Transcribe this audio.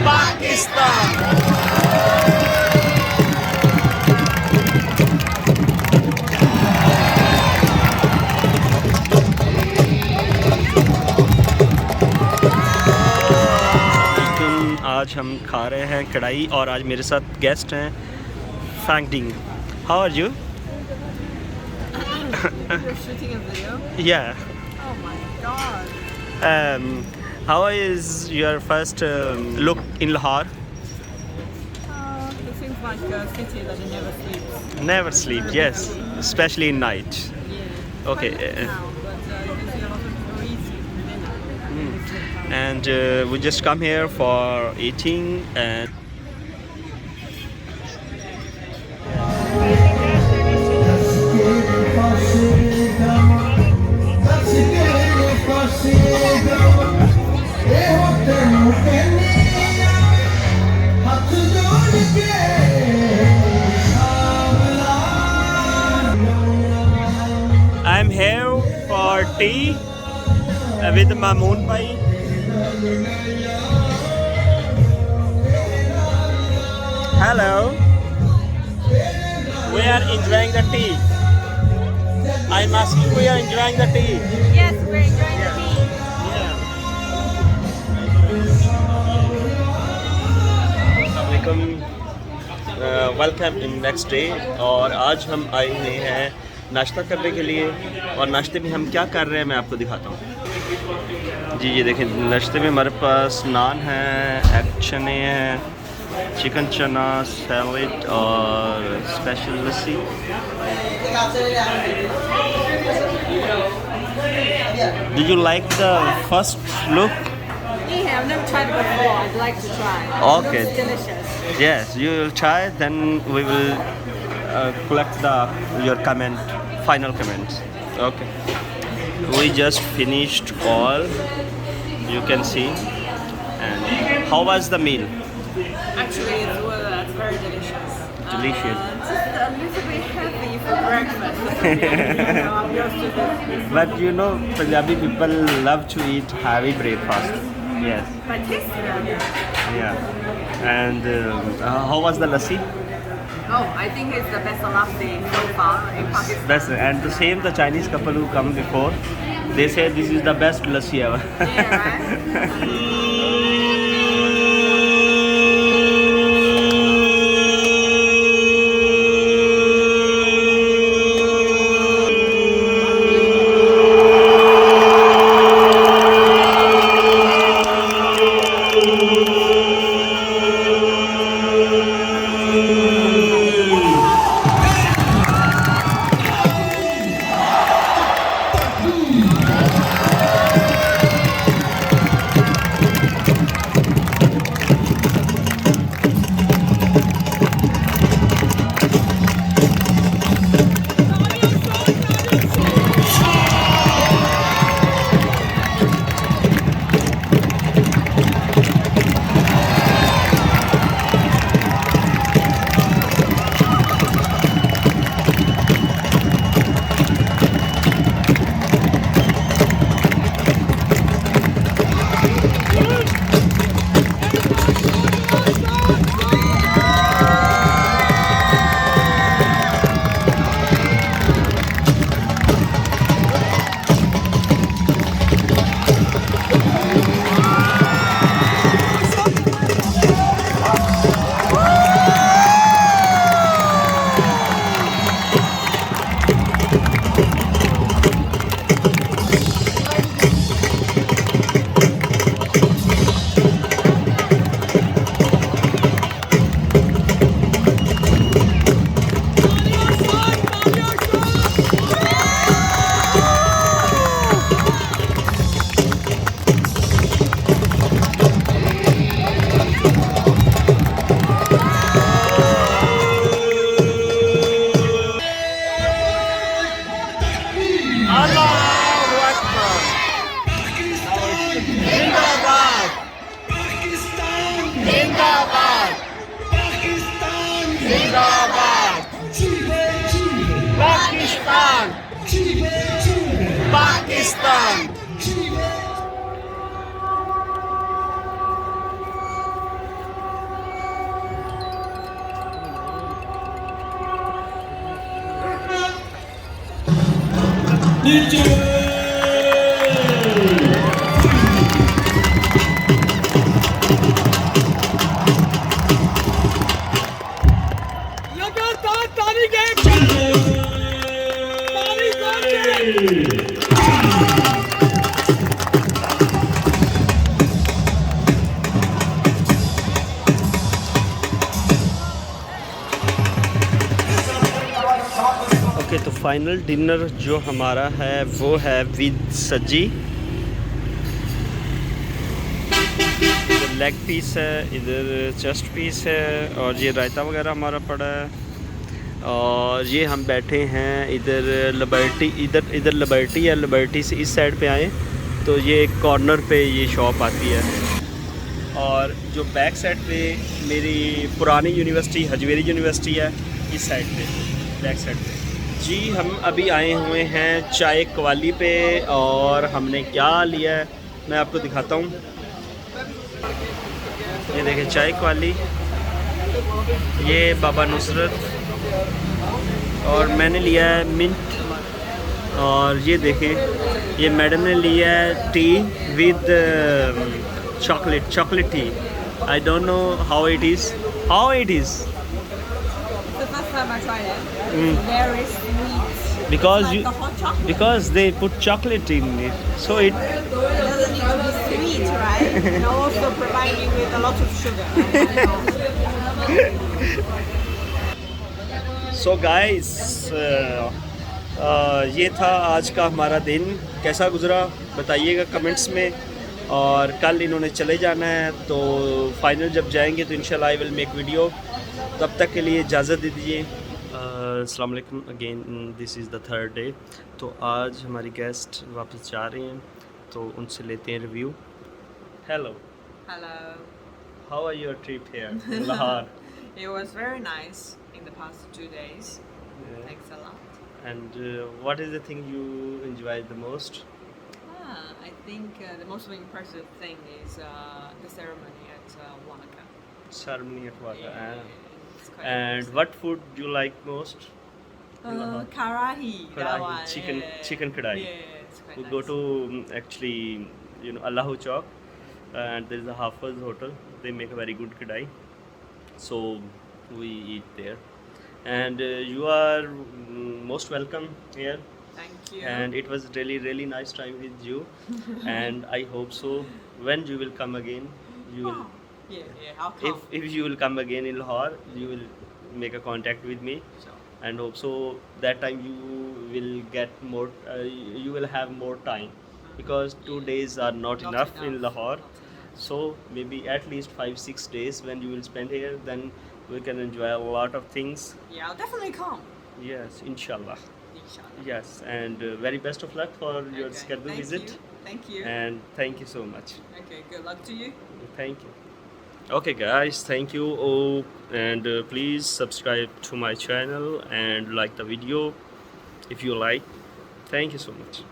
Pakistan. आज हम खा रहे हैं कढ़ाई और आज मेरे साथ गेस्ट हैं Fang. How are you? You're shooting a video? Yeah. Oh my god. How is your first look in Lahore? It seems like a city that never sleeps. Never sleep, yes, especially in night. Yeah. Okay. Now, but you can see a lot of tourists eating dinner. And we just come here for eating and I'm here for tea with Mamoon Bhai. Hello. We are enjoying the tea. I'm asking, we are enjoying the tea. Yes, we're enjoying the tea. Welcome in next day. और आज हम आए हुए हैं नाश्ता करने के लिए और नाश्ते में हम क्या कर रहे हैं मैं आपको दिखाता हूँ। जी ये देखें, नाश्ते में हमारे पास नान है, एग चने हैं, चिकन चना, सैलेड और special lassi. Did you like the first look? Yeah, I've never tried it before. I'd like to try. Okay. It looks delicious. Yes, you will try. Then we will collect your final comments. Okay. We just finished all. You can see. And how was the meal? Actually, it's very delicious. Delicious. Just a little bit heavy for breakfast. I'm used to this. But you know, Punjabi people love to eat heavy breakfast. Yes. But tasty. Yeah. And how was the lassi? Oh, I think it's the best lassi so far in Pakistan. That's and the same the Chinese couple who come before, they say this is the best lassi ever. Yeah, right? लगातार ताली के ताली okay, तो final dinner जो हमारा है वो है विद सब्जी। लेग पीस है, इधर चेस्ट पीस है, और ये रायता वगैरह हमारा पड़ा है। और ये हम बैठे हैं इधर लिबर्टी, इधर लिबर्टी है। लिबर्टी से इस साइड पे आए तो ये एक कॉर्नर पे ये शॉप आती है। और जो बैक साइड पे मेरी पुरानी यूनिवर्सिटी हजवेरी यूनिवर्सिटी है, इस साइड पे बैक साइड पे। जी हम अभी आए हुए हैं चाय कवाली पे, और हमने क्या लिया है मैं आपको दिखाता हूँ। ये देखें चाय कवाली, ये बाबा नुसरत, और मैंने लिया है मिंट। और ये देखें ये मैडम ने लिया है T with chocolate T. I don't know how it is. The first time I tried it, very sweet. Because Like you, the hot chocolate. because they put chocolate in it, so it. It doesn't need to be sweet, right? And also provide you with a lot of sugar. So guys, ये था आज का हमारा दिन। कैसा गुजरा बताइएगा comments में। और कल इन्होंने चले जाना है, तो फाइनल जब जाएंगे तो इंशाल्लाह आई विल मेक वीडियो। तब तक के लिए इजाज़त दे दीजिए। अस्सलाम वालेकुम again, this is the third day. तो आज हमारी गेस्ट वापस जा रहे हैं, तो उनसे लेते हैं review. Hello, Hello. How are your trip here in Lahore? It was very nice in the past 2 days. Thanks a lot. And what is the thing you enjoyed the most? I think the most impressive thing is the ceremony at Wagah. Ceremony at Wagah. It's quite And impressive. what food do you like most? Karahi. That Karahi, one. chicken karahi. Yeah, it's quite We nice. go to actually, Allahu Chowk, and there is a Hafiz hotel. They make a very good kadai, so we eat there. And you are most welcome here. Thank you. And it was really nice time with you. And I hope so when you will come again, you will. Yeah, I'll come. If you will come again in Lahore, you will make a contact with me. Sure. And hope so that time you will get more, you will have more time, because 2 days are not enough in Lahore. Not enough. So maybe at least 5-6 days when you will spend here, then we can enjoy a lot of things. Yeah, I'll definitely come. Yes, inshallah. Inshallah. Yes, and very best of luck for your Okay, scheduled thank visit. you. Thank you. And thank you so much. Okay, good luck to you. Thank you. Okay guys, thank you. And please subscribe to my channel and like the video if you like. Thank you so much.